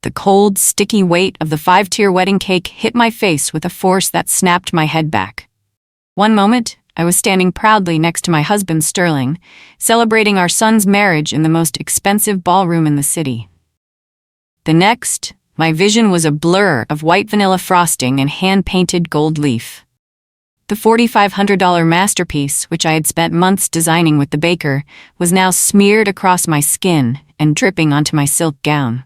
The cold, sticky weight of the 5-tier wedding cake hit my face with a force that snapped my head back. One moment, I was standing proudly next to my husband Sterling, celebrating our son's marriage in the most expensive ballroom in the city. The next, my vision was a blur of white vanilla frosting and hand-painted gold leaf. The $4,500 masterpiece, which I had spent months designing with the baker, was now smeared across my skin and dripping onto my silk gown.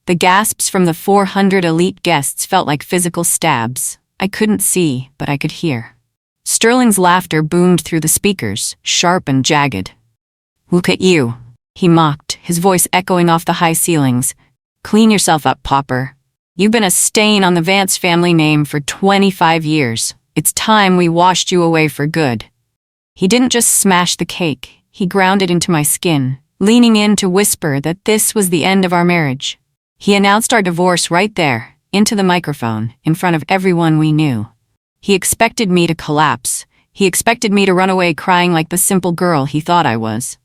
The gasps from the 400 elite guests felt like physical stabs. I couldn't see, but I could hear. Sterling's laughter boomed through the speakers, sharp and jagged. "Look at you," he mocked, his voice echoing off the high ceilings. "Clean yourself up, Pauper. You've been a stain on the Vance family name for 25 years. It's time we washed you away for good." He didn't just smash the cake, he ground it into my skin, leaning in to whisper that this was the end of our marriage. He announced our divorce right there, into the microphone, in front of everyone we knew. He expected me to collapse. He expected me to run away crying like the simple girl he thought I was.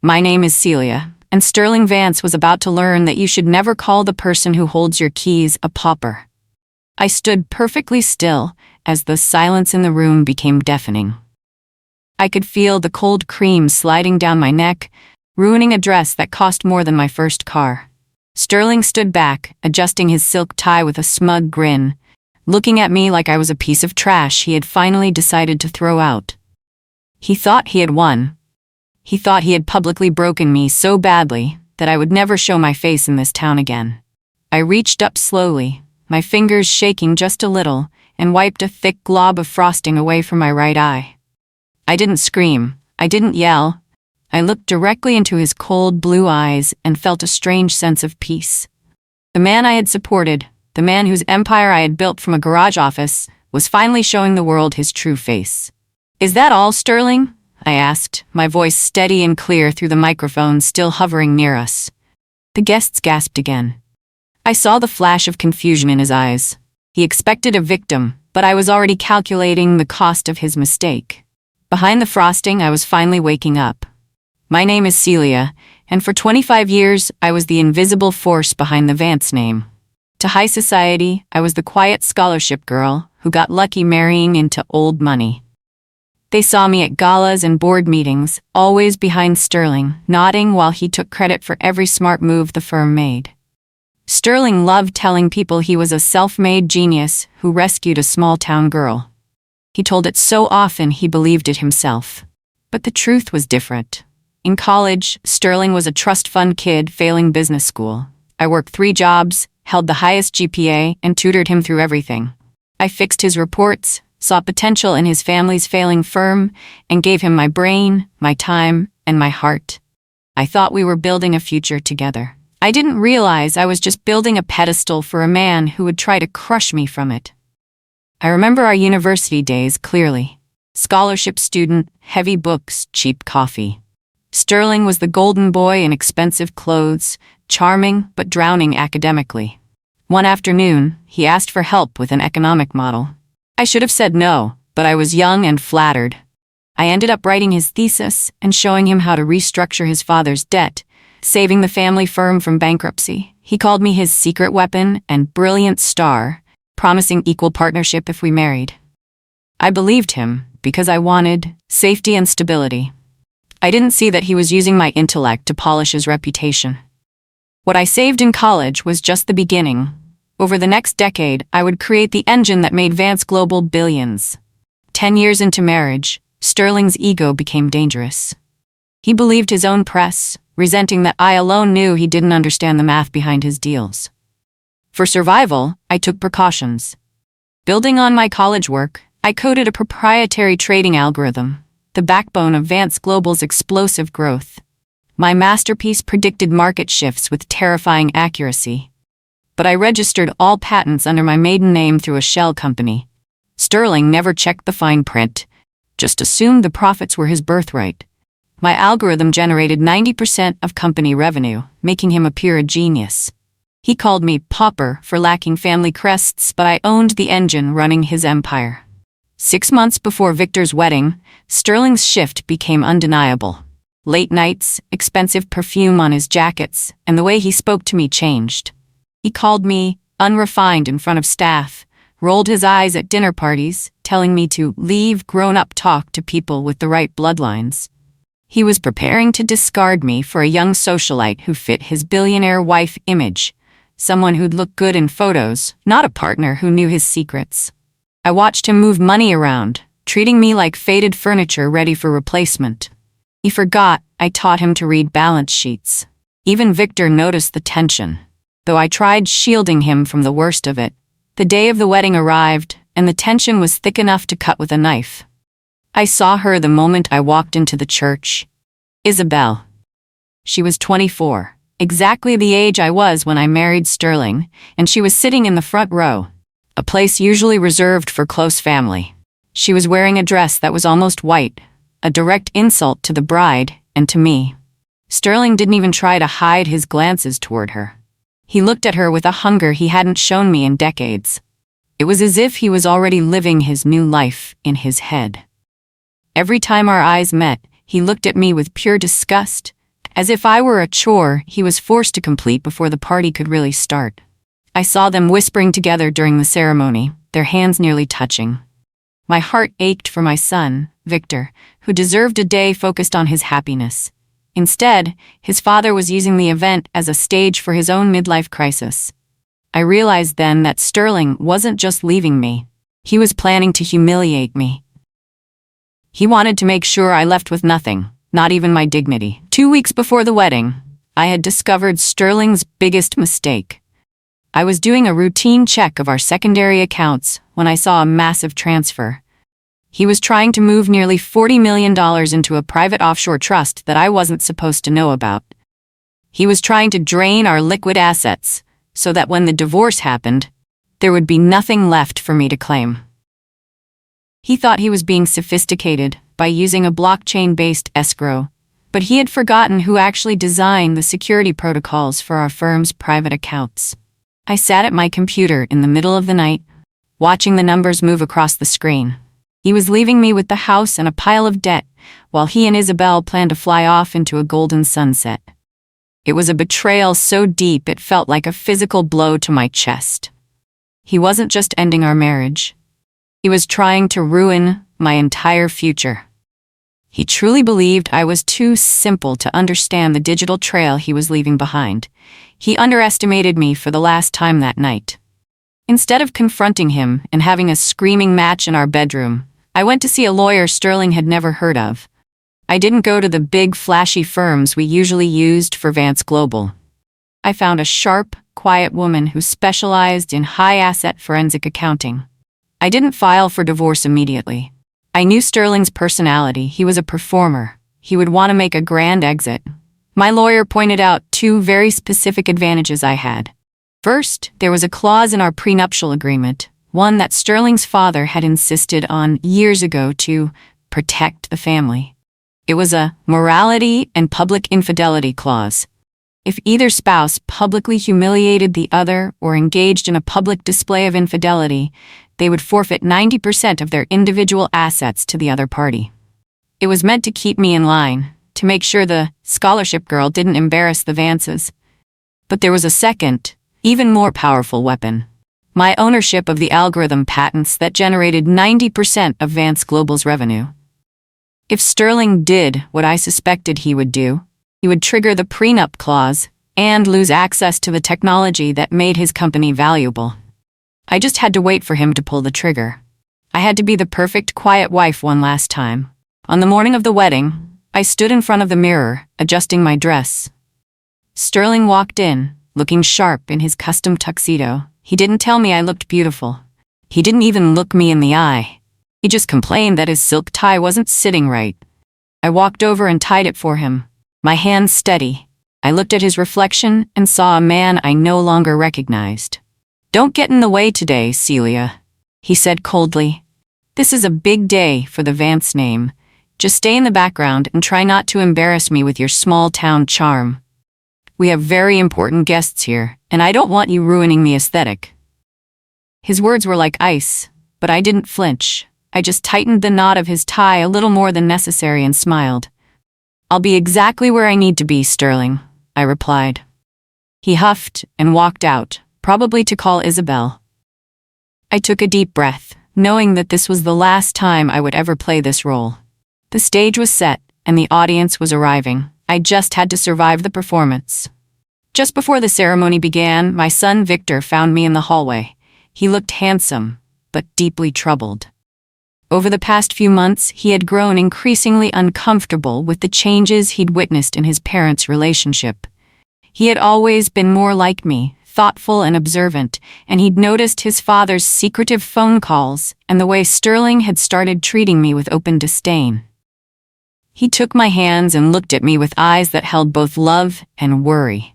My name is Celia, and Sterling Vance was about to learn that you should never call the person who holds your keys a pauper. I stood perfectly still as the silence in the room became deafening. I could feel the cold cream sliding down my neck, ruining a dress that cost more than my first car. Sterling stood back, adjusting his silk tie with a smug grin, looking at me like I was a piece of trash he had finally decided to throw out. He thought he had won. He thought he had publicly broken me so badly that I would never show my face in this town again. I reached up slowly, my fingers shaking just a little, and wiped a thick glob of frosting away from my right eye. I didn't scream. I didn't yell. I looked directly into his cold blue eyes and felt a strange sense of peace. The man I had supported, the man whose empire I had built from a garage office, was finally showing the world his true face. "Is that all, Sterling?" I asked, my voice steady and clear through the microphone still hovering near us. The guests gasped again. I saw the flash of confusion in his eyes. He expected a victim, but I was already calculating the cost of his mistake. Behind the frosting, I was finally waking up. My name is Celia, and for 25 years, I was the invisible force behind the Vance name. To high society, I was the quiet scholarship girl who got lucky marrying into old money. They saw me at galas and board meetings, always behind Sterling, nodding while he took credit for every smart move the firm made. Sterling loved telling people he was a self-made genius who rescued a small-town girl. He told it so often he believed it himself. But the truth was different. In college, Sterling was a trust fund kid failing business school. I worked 3 jobs, held the highest GPA, and tutored him through everything. I fixed his reports, saw potential in his family's failing firm, and gave him my brain, my time, and my heart. I thought we were building a future together. I didn't realize I was just building a pedestal for a man who would try to crush me from it. I remember our university days clearly. Scholarship student, heavy books, cheap coffee. Sterling was the golden boy in expensive clothes, charming but drowning academically. One afternoon, he asked for help with an economic model. I should have said no, but I was young and flattered. I ended up writing his thesis and showing him how to restructure his father's debt, saving the family firm from bankruptcy. He called me his secret weapon and brilliant star, promising equal partnership if we married. I believed him because I wanted safety and stability. I didn't see that he was using my intellect to polish his reputation. What I saved in college was just the beginning. Over the next decade, I would create the engine that made Vance Global billions. 10 years into marriage, Sterling's ego became dangerous. He believed his own press, resenting that I alone knew he didn't understand the math behind his deals. For survival, I took precautions. Building on my college work, I coded a proprietary trading algorithm, the backbone of Vance Global's explosive growth. My masterpiece predicted market shifts with terrifying accuracy. But I registered all patents under my maiden name through a shell company. Sterling never checked the fine print, just assumed the profits were his birthright. My algorithm generated 90% of company revenue, making him appear a genius. He called me Pauper for lacking family crests, but I owned the engine running his empire. 6 months before Victor's wedding, Sterling's shift became undeniable. Late nights, expensive perfume on his jackets, and the way he spoke to me changed. He called me unrefined in front of staff, rolled his eyes at dinner parties, telling me to leave grown-up talk to people with the right bloodlines. He was preparing to discard me for a young socialite who fit his billionaire wife image, someone who'd look good in photos, not a partner who knew his secrets. I watched him move money around, treating me like faded furniture ready for replacement. He forgot I taught him to read balance sheets. Even Victor noticed the tension. Though I tried shielding him from the worst of it, the day of the wedding arrived, and the tension was thick enough to cut with a knife. I saw her the moment I walked into the church. Isabel. She was 24, exactly the age I was when I married Sterling, and she was sitting in the front row, a place usually reserved for close family. She was wearing a dress that was almost white, a direct insult to the bride and to me. Sterling didn't even try to hide his glances toward her. He looked at her with a hunger he hadn't shown me in decades. It was as if he was already living his new life in his head. Every time our eyes met, he looked at me with pure disgust, as if I were a chore he was forced to complete before the party could really start. I saw them whispering together during the ceremony, their hands nearly touching. My heart ached for my son, Victor, who deserved a day focused on his happiness. Instead, his father was using the event as a stage for his own midlife crisis. I realized then that Sterling wasn't just leaving me. He was planning to humiliate me. He wanted to make sure I left with nothing, not even my dignity. 2 weeks before the wedding, I had discovered Sterling's biggest mistake. I was doing a routine check of our secondary accounts when I saw a massive transfer. He was trying to move nearly $40 million into a private offshore trust that I wasn't supposed to know about. He was trying to drain our liquid assets so that when the divorce happened, there would be nothing left for me to claim. He thought he was being sophisticated by using a blockchain-based escrow, but he had forgotten who actually designed the security protocols for our firm's private accounts. I sat at my computer in the middle of the night, watching the numbers move across the screen. He was leaving me with the house and a pile of debt, while he and Isabel planned to fly off into a golden sunset. It was a betrayal so deep it felt like a physical blow to my chest. He wasn't just ending our marriage. He was trying to ruin my entire future. He truly believed I was too simple to understand the digital trail he was leaving behind. He underestimated me for the last time that night. Instead of confronting him and having a screaming match in our bedroom, I went to see a lawyer Sterling had never heard of. I didn't go to the big, flashy firms we usually used for Vance Global. I found a sharp, quiet woman who specialized in high-asset forensic accounting. I didn't file for divorce immediately. I knew Sterling's personality. He was a performer. He would want to make a grand exit. My lawyer pointed out 2 very specific advantages I had. First, there was a clause in our prenuptial agreement, one that Sterling's father had insisted on years ago to protect the family. It was a morality and public infidelity clause. If either spouse publicly humiliated the other or engaged in a public display of infidelity, they would forfeit 90% of their individual assets to the other party. It was meant to keep me in line, to make sure the scholarship girl didn't embarrass the Vances. But there was a second, even more powerful weapon. My ownership of the algorithm patents that generated 90% of Vance Global's revenue. If Sterling did what I suspected he would do, he would trigger the prenup clause and lose access to the technology that made his company valuable. I just had to wait for him to pull the trigger. I had to be the perfect quiet wife one last time. On the morning of the wedding, I stood in front of the mirror, adjusting my dress. Sterling walked in, looking sharp in his custom tuxedo. He didn't tell me I looked beautiful. He didn't even look me in the eye. He just complained that his silk tie wasn't sitting right. I walked over and tied it for him, my hands steady. I looked at his reflection and saw a man I no longer recognized. "Don't get in the way today, Celia," he said coldly. "This is a big day for the Vance name. Just stay in the background and try not to embarrass me with your small-town charm. We have very important guests here, and I don't want you ruining the aesthetic." His words were like ice, but I didn't flinch. I just tightened the knot of his tie a little more than necessary and smiled. "I'll be exactly where I need to be, Sterling," I replied. He huffed and walked out, probably to call Isabel. I took a deep breath, knowing that this was the last time I would ever play this role. The stage was set, and the audience was arriving. I just had to survive the performance. Just before the ceremony began, my son Victor found me in the hallway. He looked handsome, but deeply troubled. Over the past few months, he had grown increasingly uncomfortable with the changes he'd witnessed in his parents' relationship. He had always been more like me, thoughtful and observant, and he'd noticed his father's secretive phone calls and the way Sterling had started treating me with open disdain. He took my hands and looked at me with eyes that held both love and worry.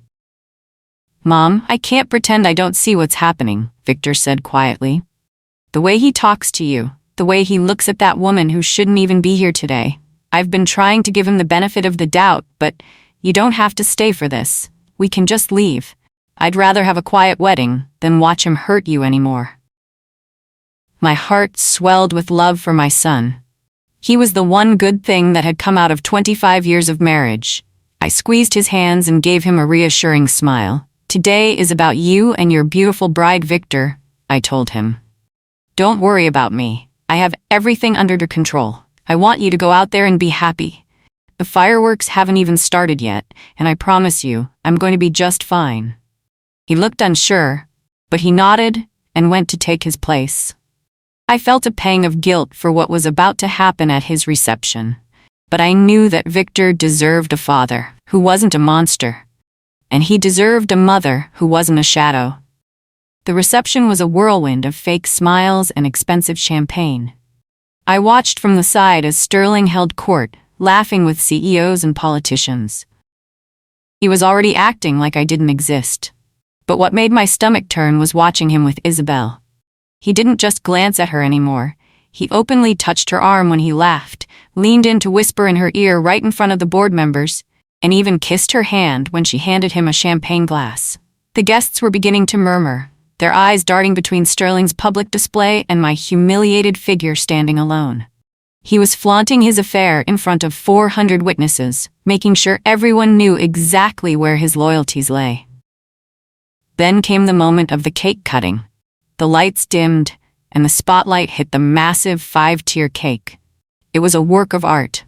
"Mom, I can't pretend I don't see what's happening," Victor said quietly. "The way he talks to you, the way he looks at that woman who shouldn't even be here today. I've been trying to give him the benefit of the doubt, but you don't have to stay for this. We can just leave. I'd rather have a quiet wedding than watch him hurt you anymore." My heart swelled with love for my son. He was the one good thing that had come out of 25 years of marriage. I squeezed his hands and gave him a reassuring smile. "Today is about you and your beautiful bride, Victor," I told him. "Don't worry about me. I have everything under control. I want you to go out there and be happy. The fireworks haven't even started yet, and I promise you, I'm going to be just fine." He looked unsure, but he nodded and went to take his place. I felt a pang of guilt for what was about to happen at his reception, but I knew that Victor deserved a father who wasn't a monster, and he deserved a mother who wasn't a shadow. The reception was a whirlwind of fake smiles and expensive champagne. I watched from the side as Sterling held court, laughing with CEOs and politicians. He was already acting like I didn't exist. But what made my stomach turn was watching him with Isabel. He didn't just glance at her anymore. He openly touched her arm when he laughed, leaned in to whisper in her ear right in front of the board members, and even kissed her hand when she handed him a champagne glass. The guests were beginning to murmur, their eyes darting between Sterling's public display and my humiliated figure standing alone. He was flaunting his affair in front of 400 witnesses, making sure everyone knew exactly where his loyalties lay. Then came the moment of the cake cutting. The lights dimmed, and the spotlight hit the massive 5-tier cake. It was a work of art.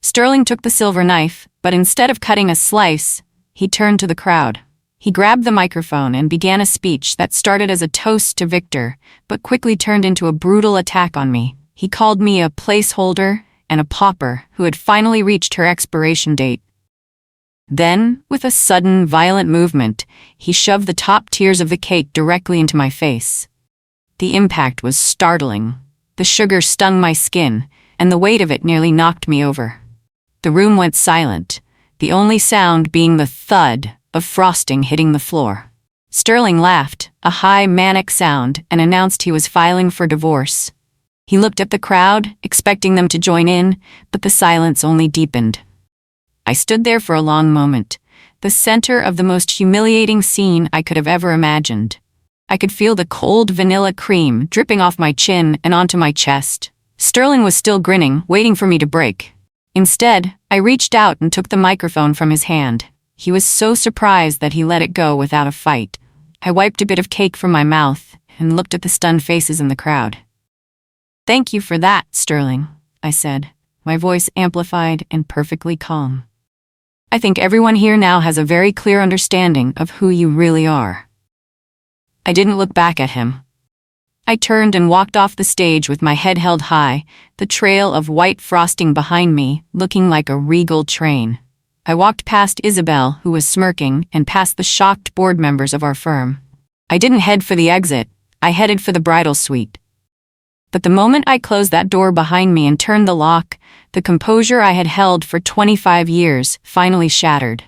Sterling took the silver knife, but instead of cutting a slice, he turned to the crowd. He grabbed the microphone and began a speech that started as a toast to Victor, but quickly turned into a brutal attack on me. He called me a placeholder and a pauper who had finally reached her expiration date. Then, with a sudden, violent movement, he shoved the top tiers of the cake directly into my face. The impact was startling. The sugar stung my skin, and the weight of it nearly knocked me over. The room went silent, the only sound being the thud of frosting hitting the floor. Sterling laughed, a high, manic sound, and announced he was filing for divorce. He looked at the crowd, expecting them to join in, but the silence only deepened. I stood there for a long moment, the center of the most humiliating scene I could have ever imagined. I could feel the cold vanilla cream dripping off my chin and onto my chest. Sterling was still grinning, waiting for me to break. Instead, I reached out and took the microphone from his hand. He was so surprised that he let it go without a fight. I wiped a bit of cake from my mouth and looked at the stunned faces in the crowd. "Thank you for that, Sterling," I said, my voice amplified and perfectly calm. "I think everyone here now has a very clear understanding of who you really are." I didn't look back at him. I turned and walked off the stage with my head held high, the trail of white frosting behind me looking like a regal train. I walked past Isabel, who was smirking, and past the shocked board members of our firm. I didn't head for the exit. I headed for the bridal suite. But the moment I closed that door behind me and turned the lock, the composure I had held for 25 years finally shattered.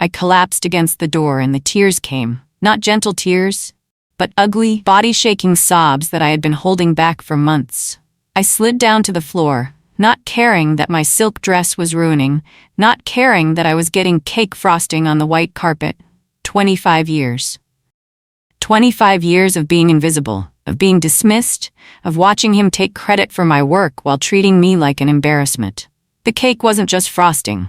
I collapsed against the door and the tears came, not gentle tears, but ugly, body-shaking sobs that I had been holding back for months. I slid down to the floor, not caring that my silk dress was ruining, not caring that I was getting cake frosting on the white carpet. 25 years. 25 years of being invisible, of being dismissed, of watching him take credit for my work while treating me like an embarrassment. The cake wasn't just frosting.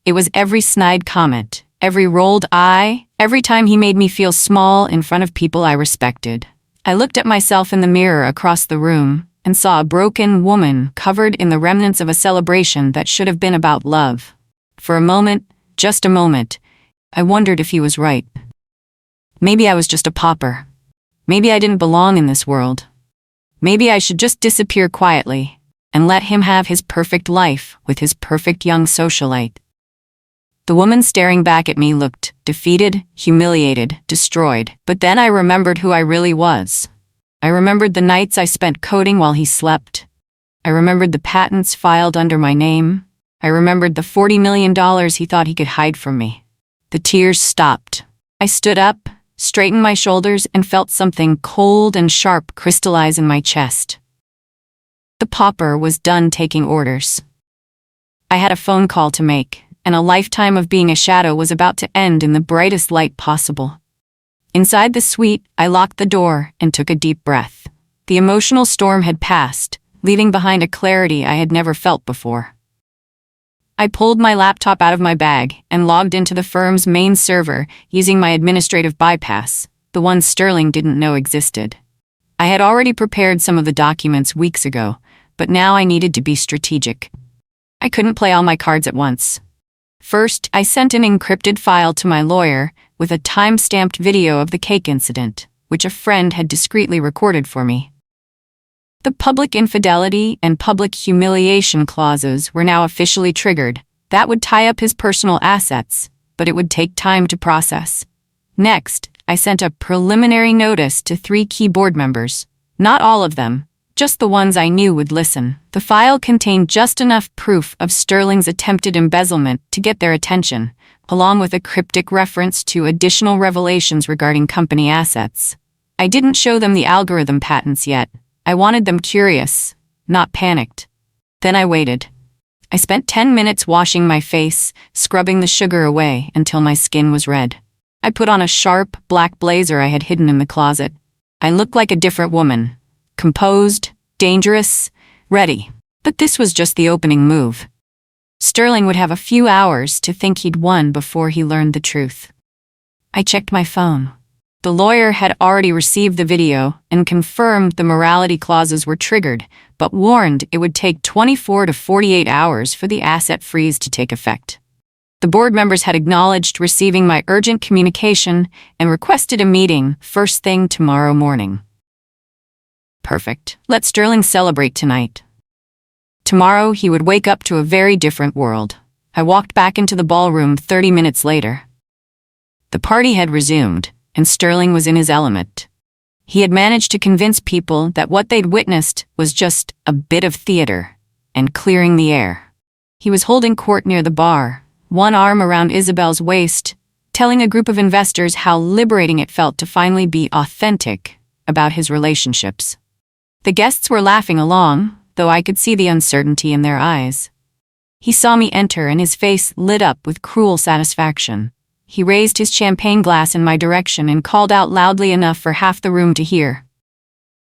It was every snide comment, every rolled eye, every time he made me feel small in front of people I respected. I looked at myself in the mirror across the room and saw a broken woman covered in the remnants of a celebration that should have been about love. For a moment, just a moment, I wondered if he was right. Maybe I was just a pauper. Maybe I didn't belong in this world. Maybe I should just disappear quietly and let him have his perfect life with his perfect young socialite. The woman staring back at me looked defeated, humiliated, destroyed. But then I remembered who I really was. I remembered the nights I spent coding while he slept. I remembered the patents filed under my name. I remembered the $40 million he thought he could hide from me. The tears stopped. I stood up, straightened my shoulders, and felt something cold and sharp crystallize in my chest. The pauper was done taking orders. I had a phone call to make, and a lifetime of being a shadow was about to end in the brightest light possible. Inside the suite, I locked the door and took a deep breath. The emotional storm had passed, leaving behind a clarity I had never felt before. I pulled my laptop out of my bag and logged into the firm's main server using my administrative bypass, the one Sterling didn't know existed. I had already prepared some of the documents weeks ago, but now I needed to be strategic. I couldn't play all my cards at once. First, I sent an encrypted file to my lawyer with a time-stamped video of the cake incident, which a friend had discreetly recorded for me. The public infidelity and public humiliation clauses were now officially triggered. That would tie up his personal assets, but it would take time to process. Next, I sent a preliminary notice to 3 key board members. Not all of them, just the ones I knew would listen. The file contained just enough proof of Sterling's attempted embezzlement to get their attention, along with a cryptic reference to additional revelations regarding company assets. I didn't show them the algorithm patents yet. I wanted them curious, not panicked. Then I waited. I spent 10 minutes washing my face, scrubbing the sugar away until my skin was red. I put on a sharp, black blazer I had hidden in the closet. I looked like a different woman. Composed, dangerous, ready. But this was just the opening move. Sterling would have a few hours to think he'd won before he learned the truth. I checked my phone. The lawyer had already received the video and confirmed the morality clauses were triggered, but warned it would take 24 to 48 hours for the asset freeze to take effect. The board members had acknowledged receiving my urgent communication and requested a meeting first thing tomorrow morning. Perfect. Let Sterling celebrate tonight. Tomorrow he would wake up to a very different world. I walked back into the ballroom 30 minutes later. The party had resumed, and Sterling was in his element. He had managed to convince people that what they'd witnessed was just a bit of theater and clearing the air. He was holding court near the bar, one arm around Isabel's waist, telling a group of investors how liberating it felt to finally be authentic about his relationships. The guests were laughing along, though I could see the uncertainty in their eyes. He saw me enter and his face lit up with cruel satisfaction. He raised his champagne glass in my direction and called out loudly enough for half the room to hear.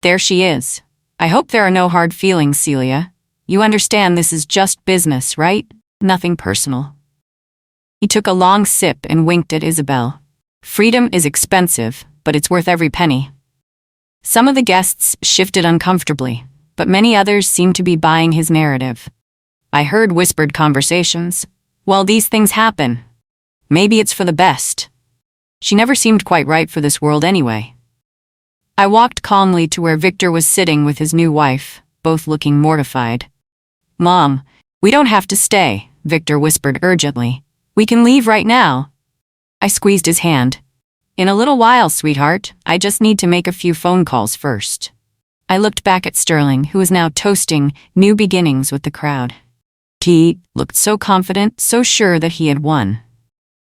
There she is. I hope there are no hard feelings, Celia. You understand this is just business, right? Nothing personal. He took a long sip and winked at Isabel. Freedom is expensive, but it's worth every penny. Some of the guests shifted uncomfortably, but many others seemed to be buying his narrative. I heard whispered conversations. Well, these things happen. Maybe it's for the best. She never seemed quite right for this world anyway. I walked calmly to where Victor was sitting with his new wife, both looking mortified. Mom, we don't have to stay, Victor whispered urgently. We can leave right now. I squeezed his hand. In a little while, sweetheart. I just need to make a few phone calls first. I looked back at Sterling, who was now toasting new beginnings with the crowd. He looked so confident, so sure that he had won.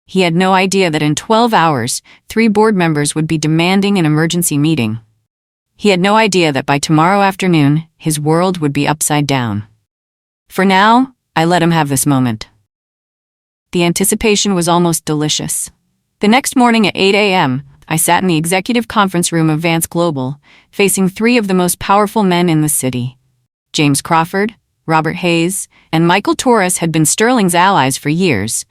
He had no idea that in 12 hours, 3 board members would be demanding an emergency meeting. He had no idea that by tomorrow afternoon, his world would be upside down. For now, I let him have this moment. The anticipation was almost delicious. The next morning at 8 a.m., I sat in the executive conference room of Vance Global, facing 3 of the most powerful men in the city. James Crawford, Robert Hayes, and Michael Torres had been Sterling's allies for years,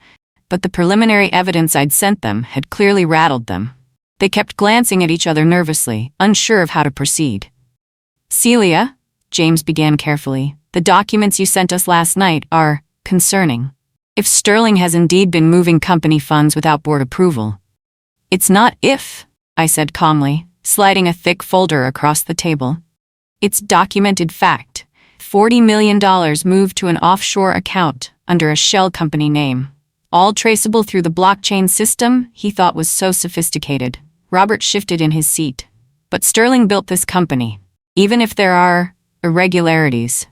but the preliminary evidence I'd sent them had clearly rattled them. They kept glancing at each other nervously, unsure of how to proceed. "Celia," James began carefully, "the documents you sent us last night are concerning. If Sterling has indeed been moving company funds without board approval." "It's not if," I said calmly, sliding a thick folder across the table. "It's documented fact. $40 million moved to an offshore account under a shell company name. All traceable through the blockchain system he thought was so sophisticated." Robert shifted in his seat. "But Sterling built this company. Even if there are irregularities,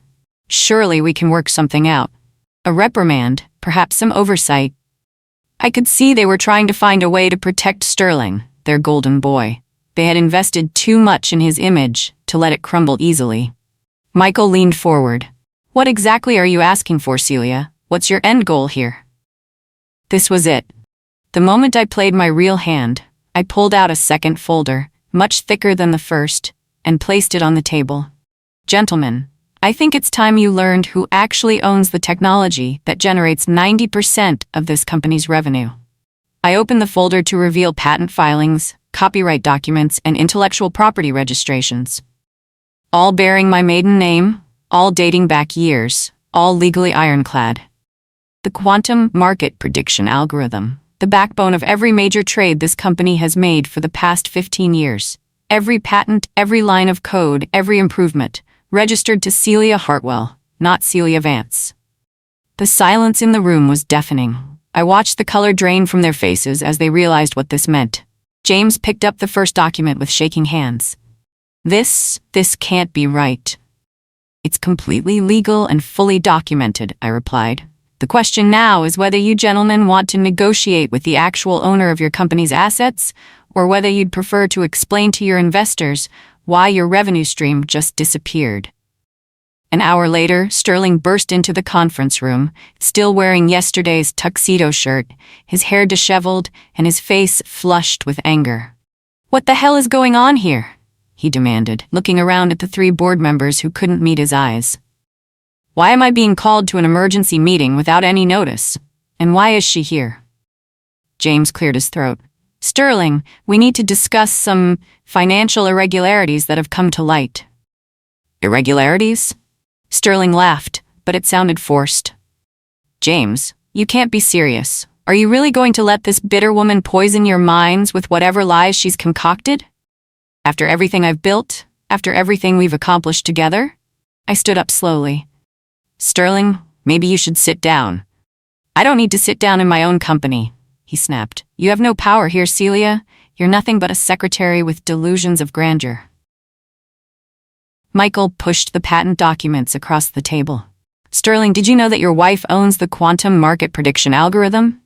surely we can work something out. A reprimand, perhaps some oversight." I could see they were trying to find a way to protect Sterling, their golden boy. They had invested too much in his image to let it crumble easily. Michael leaned forward. "What exactly are you asking for, Celia? What's your end goal here?" This was it. The moment I played my real hand, I pulled out a second folder, much thicker than the first, and placed it on the table. "Gentlemen, I think it's time you learned who actually owns the technology that generates 90% of this company's revenue." I opened the folder to reveal patent filings, copyright documents, and intellectual property registrations. All bearing my maiden name, all dating back years, all legally ironclad. The quantum market prediction algorithm, the backbone of every major trade this company has made for the past 15 years. Every patent, every line of code, every improvement, registered to Celia Hartwell, not Celia Vance. The silence in the room was deafening. I watched the color drain from their faces as they realized what this meant. James picked up the first document with shaking hands. This can't be right." "It's completely legal and fully documented," I replied. "The question now is whether you gentlemen want to negotiate with the actual owner of your company's assets, or whether you'd prefer to explain to your investors why your revenue stream just disappeared." An hour later, Sterling burst into the conference room, still wearing yesterday's tuxedo shirt, his hair disheveled and his face flushed with anger. "What the hell is going on here?" he demanded, looking around at the 3 board members who couldn't meet his eyes. "Why am I being called to an emergency meeting without any notice? And why is she here?" James cleared his throat. "Sterling, we need to discuss some financial irregularities that have come to light." "Irregularities?" Sterling laughed, but it sounded forced. "James, you can't be serious. Are you really going to let this bitter woman poison your minds with whatever lies she's concocted? After everything I've built, after everything we've accomplished together?" I stood up slowly. "Sterling, maybe you should sit down." "I don't need to sit down in my own company," he snapped. "You have no power here, Celia. You're nothing but a secretary with delusions of grandeur." Michael pushed the patent documents across the table. "Sterling, did you know that your wife owns the quantum market prediction algorithm?"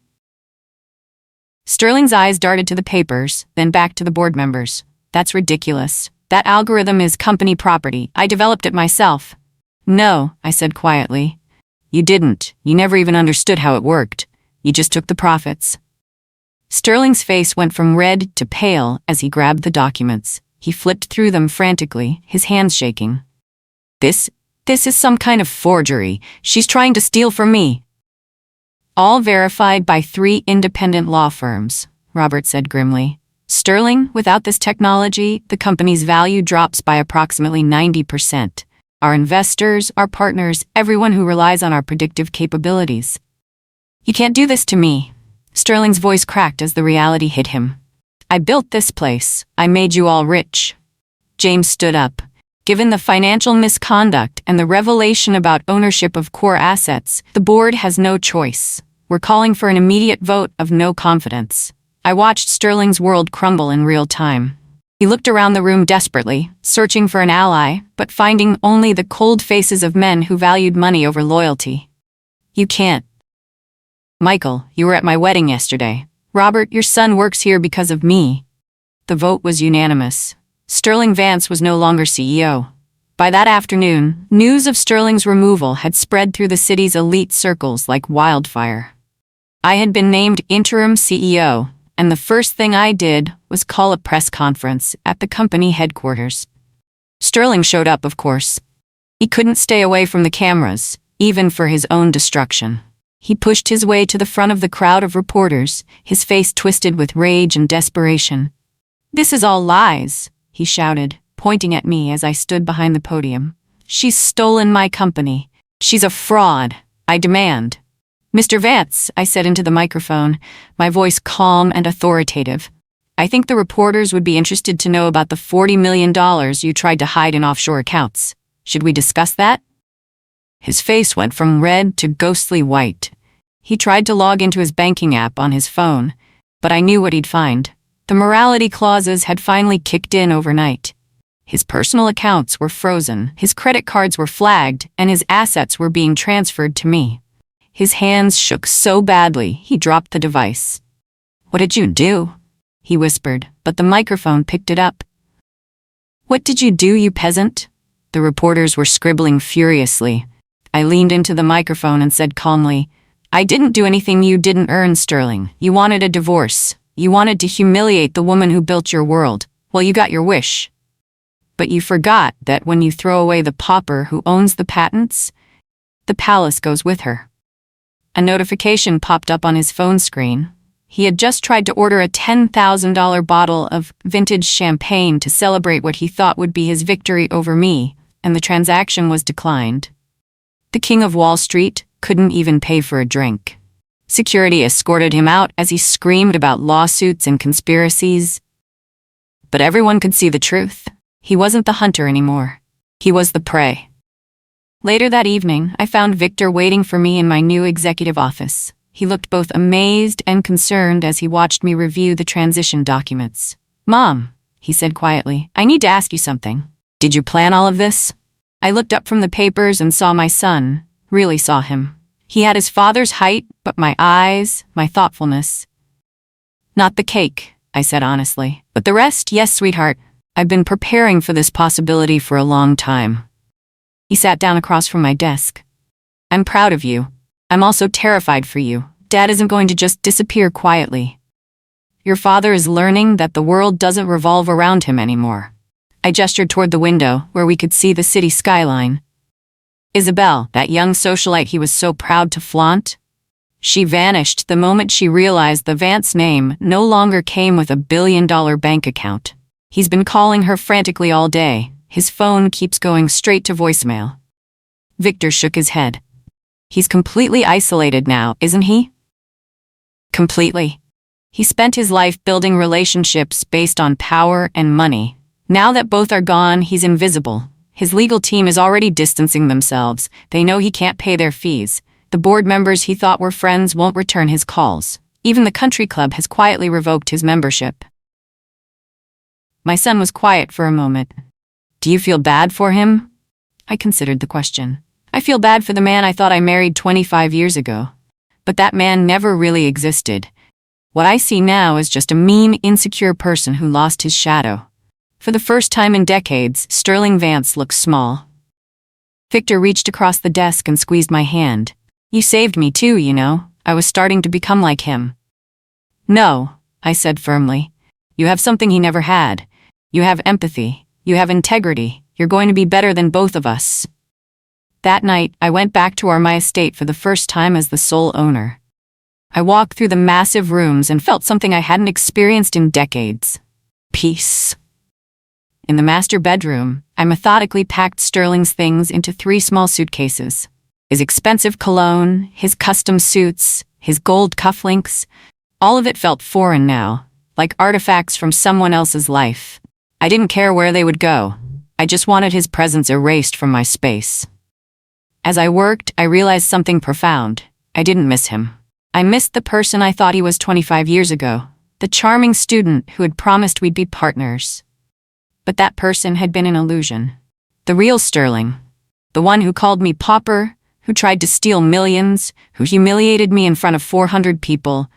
Sterling's eyes darted to the papers, then back to the board members. "That's ridiculous. That algorithm is company property. I developed it myself." "No," I said quietly. "You didn't. You never even understood how it worked. You just took the profits." Sterling's face went from red to pale as he grabbed the documents. He flipped through them frantically, his hands shaking. This is some kind of forgery. She's trying to steal from me." "All verified by 3 independent law firms," Robert said grimly. "Sterling, without this technology, the company's value drops by approximately 90%. Our investors, our partners, everyone who relies on our predictive capabilities. You can't do this to me." Sterling's voice cracked as the reality hit him. "I built this place. I made you all rich." James stood up. "Given the financial misconduct and the revelation about ownership of core assets, the board has no choice. We're calling for an immediate vote of no confidence." I watched Sterling's world crumble in real time. He looked around the room desperately, searching for an ally, but finding only the cold faces of men who valued money over loyalty. "You can't." "Michael, you were at my wedding yesterday. Robert, your son works here because of me." The vote was unanimous. Sterling Vance was no longer CEO. By that afternoon, news of Sterling's removal had spread through the city's elite circles like wildfire. I had been named interim CEO, and the first thing I did was call a press conference at the company headquarters. Sterling showed up, of course. He couldn't stay away from the cameras, even for his own destruction. He pushed his way to the front of the crowd of reporters, his face twisted with rage and desperation. "This is all lies," he shouted, pointing at me as I stood behind the podium. "She's stolen my company. She's a fraud. I demand." "Mr. Vance," I said into the microphone, my voice calm and authoritative, "I think the reporters would be interested to know about the $40 million you tried to hide in offshore accounts. Should we discuss that?" His face went from red to ghostly white. He tried to log into his banking app on his phone, but I knew what he'd find. The morality clauses had finally kicked in overnight. His personal accounts were frozen, his credit cards were flagged, and his assets were being transferred to me. His hands shook so badly, he dropped the device. "What did you do?" he whispered, but the microphone picked it up. "What did you do, you peasant?" The reporters were scribbling furiously. I leaned into the microphone and said calmly, "I didn't do anything you didn't earn, Sterling. You wanted a divorce. You wanted to humiliate the woman who built your world. Well, you got your wish. But you forgot that when you throw away the pauper who owns the patents, the palace goes with her." A notification popped up on his phone screen. He had just tried to order a $10,000 bottle of vintage champagne to celebrate what he thought would be his victory over me, and the transaction was declined. The King of Wall Street couldn't even pay for a drink. Security escorted him out as he screamed about lawsuits and conspiracies. But everyone could see the truth. He wasn't the hunter anymore. He was the prey. Later that evening, I found Victor waiting for me in my new executive office. He looked both amazed and concerned as he watched me review the transition documents. "Mom," he said quietly, "I need to ask you something. Did you plan all of this?" I looked up from the papers and saw my son, really saw him. He had his father's height, but my eyes, my thoughtfulness. "Not the cake," I said honestly, "but the rest, yes, sweetheart. I've been preparing for this possibility for a long time." He sat down across from my desk. "I'm proud of you. I'm also terrified for you. Dad isn't going to just disappear quietly. Your father is learning that the world doesn't revolve around him anymore." I gestured toward the window, where we could see the city skyline. Isabel, that young socialite he was so proud to flaunt, she vanished the moment she realized the Vance name no longer came with a billion-dollar bank account. He's been calling her frantically all day. His phone keeps going straight to voicemail. Victor shook his head. "He's completely isolated now, isn't he?" "Completely. He spent his life building relationships based on power and money. Now that both are gone, he's invisible. His legal team is already distancing themselves. They know he can't pay their fees. The board members he thought were friends won't return his calls. Even the country club has quietly revoked his membership." My son was quiet for a moment. "Do you feel bad for him?" I considered the question. "I feel bad for the man I thought I married 25 years ago. But that man never really existed. What I see now is just a mean, insecure person who lost his shadow." For the first time in decades, Sterling Vance looked small. Victor reached across the desk and squeezed my hand. "You saved me too, you know. I was starting to become like him." "No," I said firmly. "You have something he never had. You have empathy. You have integrity. You're going to be better than both of us." That night, I went back to my estate for the first time as the sole owner. I walked through the massive rooms and felt something I hadn't experienced in decades. Peace. In the master bedroom, I methodically packed Sterling's things into 3 small suitcases. His expensive cologne, his custom suits, his gold cufflinks, all of it felt foreign now, like artifacts from someone else's life. I didn't care where they would go. I just wanted his presence erased from my space. As I worked, I realized something profound. I didn't miss him. I missed the person I thought he was 25 years ago, the charming student who had promised we'd be partners. But that person had been an illusion. The real Sterling, the one who called me Pauper, who tried to steal millions, who humiliated me in front of 400 people,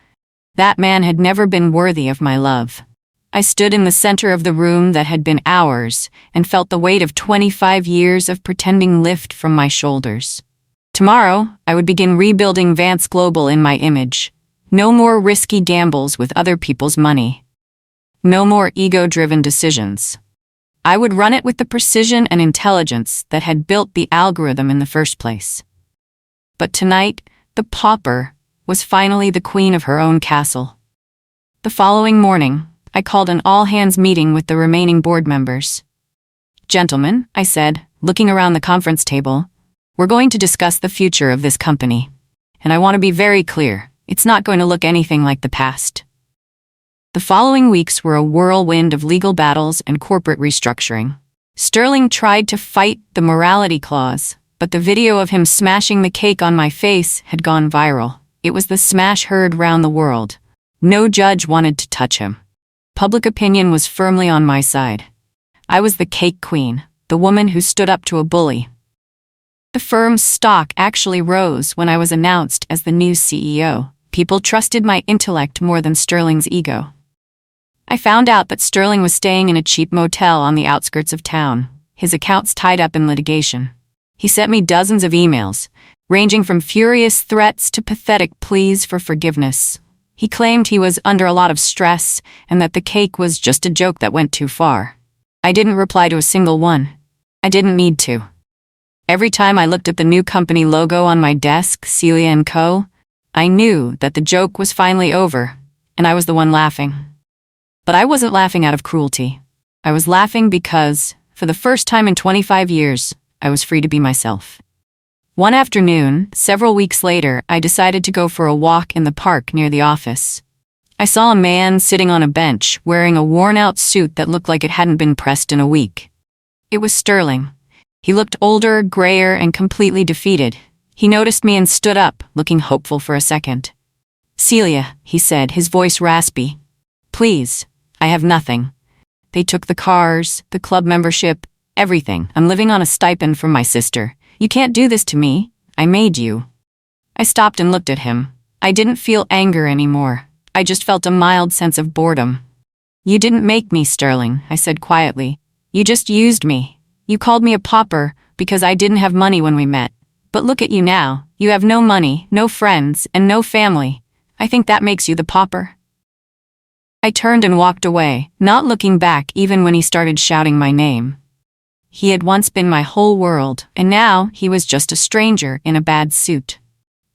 that man had never been worthy of my love. I stood in the center of the room that had been ours and felt the weight of 25 years of pretending lift from my shoulders. Tomorrow, I would begin rebuilding Vance Global in my image. No more risky gambles with other people's money. No more ego-driven decisions. I would run it with the precision and intelligence that had built the algorithm in the first place. But tonight, the pauper was finally the queen of her own castle. The following morning, I called an all-hands meeting with the remaining board members. "Gentlemen," I said, looking around the conference table, "we're going to discuss the future of this company. And I want to be very clear, it's not going to look anything like the past." The following weeks were a whirlwind of legal battles and corporate restructuring. Sterling tried to fight the morality clause, but the video of him smashing the cake on my face had gone viral. It was the smash heard round the world. No judge wanted to touch him. Public opinion was firmly on my side. I was the cake queen, the woman who stood up to a bully. The firm's stock actually rose when I was announced as the new CEO. People trusted my intellect more than Sterling's ego. I found out that Sterling was staying in a cheap motel on the outskirts of town, his accounts tied up in litigation. He sent me dozens of emails, ranging from furious threats to pathetic pleas for forgiveness. He claimed he was under a lot of stress and that the cake was just a joke that went too far. I didn't reply to a single one. I didn't need to. Every time I looked at the new company logo on my desk, Celia & Co., I knew that the joke was finally over, and I was the one laughing. But I wasn't laughing out of cruelty. I was laughing because, for the first time in 25 years, I was free to be myself. One afternoon, several weeks later, I decided to go for a walk in the park near the office. I saw a man sitting on a bench wearing a worn-out suit that looked like it hadn't been pressed in a week. It was Sterling. He looked older, grayer, and completely defeated. He noticed me and stood up, looking hopeful for a second. "Celia," he said, his voice raspy. "Please, I have nothing. They took the cars, the club membership, everything. I'm living on a stipend from my sister. You can't do this to me. I made you." I stopped and looked at him. I didn't feel anger anymore. I just felt a mild sense of boredom. "You didn't make me, Sterling," I said quietly. "You just used me. You called me a pauper because I didn't have money when we met. But look at you now. You have no money, no friends, and no family. I think that makes you the pauper." I turned and walked away, not looking back even when he started shouting my name. He had once been my whole world, and now he was just a stranger in a bad suit.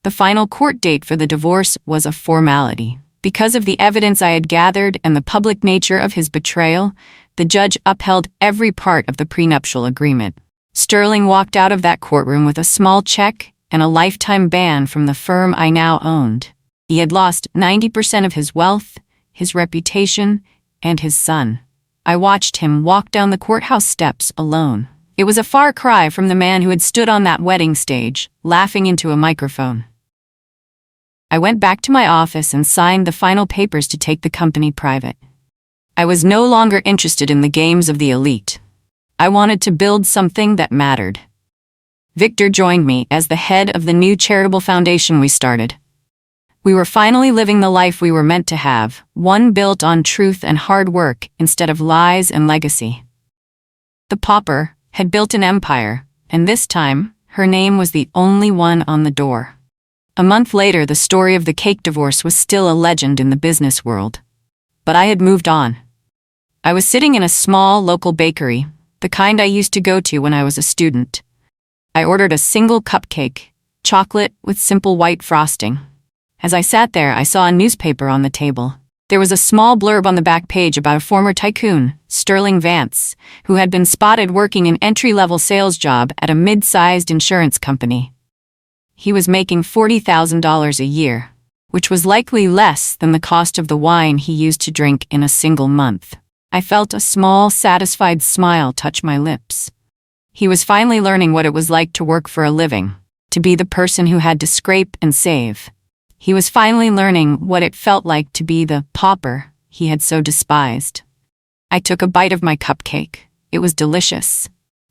The final court date for the divorce was a formality. Because of the evidence I had gathered and the public nature of his betrayal, the judge upheld every part of the prenuptial agreement. Sterling walked out of that courtroom with a small check and a lifetime ban from the firm I now owned. He had lost 90% of his wealth, his reputation, and his son. I watched him walk down the courthouse steps alone. It was a far cry from the man who had stood on that wedding stage, laughing into a microphone. I went back to my office and signed the final papers to take the company private. I was no longer interested in the games of the elite. I wanted to build something that mattered. Victor joined me as the head of the new charitable foundation we started. We were finally living the life we were meant to have, one built on truth and hard work instead of lies and legacy. The pauper had built an empire, and this time, her name was the only one on the door. A month later, the story of the cake divorce was still a legend in the business world. But I had moved on. I was sitting in a small local bakery, the kind I used to go to when I was a student. I ordered a single cupcake, chocolate with simple white frosting. As I sat there, I saw a newspaper on the table. There was a small blurb on the back page about a former tycoon, Sterling Vance, who had been spotted working an entry-level sales job at a mid-sized insurance company. He was making $40,000 a year, which was likely less than the cost of the wine he used to drink in a single month. I felt a small, satisfied smile touch my lips. He was finally learning what it was like to work for a living, to be the person who had to scrape and save. He was finally learning what it felt like to be the pauper he had so despised. I took a bite of my cupcake. It was delicious.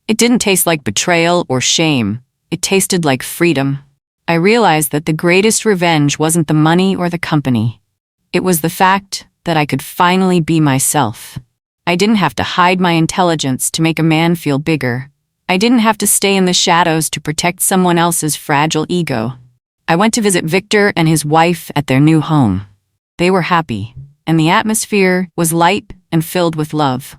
It didn't taste like betrayal or shame. It tasted like freedom. I realized that the greatest revenge wasn't the money or the company. It was the fact that I could finally be myself. I didn't have to hide my intelligence to make a man feel bigger. I didn't have to stay in the shadows to protect someone else's fragile ego. I went to visit Victor and his wife at their new home. They were happy, and the atmosphere was light and filled with love.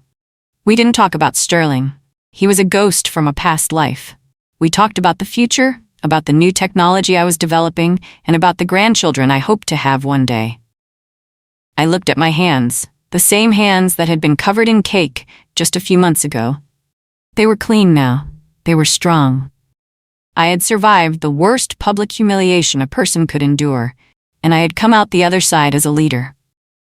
We didn't talk about Sterling. He was a ghost from a past life. We talked about the future, about the new technology I was developing, and about the grandchildren I hoped to have one day. I looked at my hands, the same hands that had been covered in cake just a few months ago. They were clean now. They were strong. I had survived the worst public humiliation a person could endure, and I had come out the other side as a leader.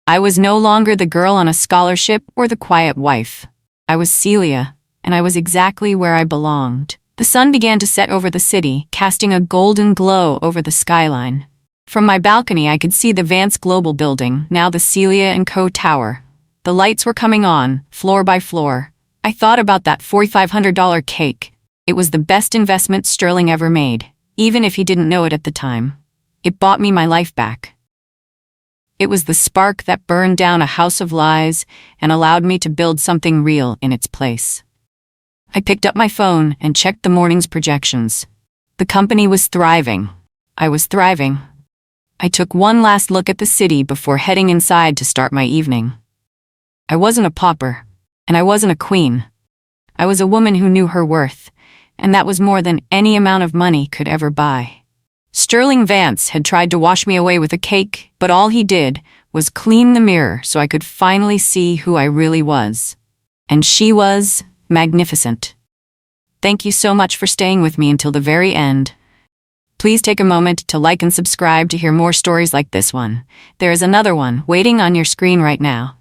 I was no longer the girl on a scholarship or the quiet wife. I was Celia, and I was exactly where I belonged. The sun began to set over the city, casting a golden glow over the skyline. From my balcony I could see the Vance Global building, now the Celia & Co. Tower. The lights were coming on, floor by floor. I thought about that $4,500 cake. It was the best investment Sterling ever made, even if he didn't know it at the time. It bought me my life back. It was the spark that burned down a house of lies and allowed me to build something real in its place. I picked up my phone and checked the morning's projections. The company was thriving. I was thriving. I took one last look at the city before heading inside to start my evening. I wasn't a pauper, and I wasn't a queen. I was a woman who knew her worth, and that was more than any amount of money could ever buy. Sterling Vance had tried to wash me away with a cake, but all he did was clean the mirror so I could finally see who I really was. And she was magnificent. Thank you so much for staying with me until the very end. Please take a moment to like and subscribe to hear more stories like this one. There is another one waiting on your screen right now.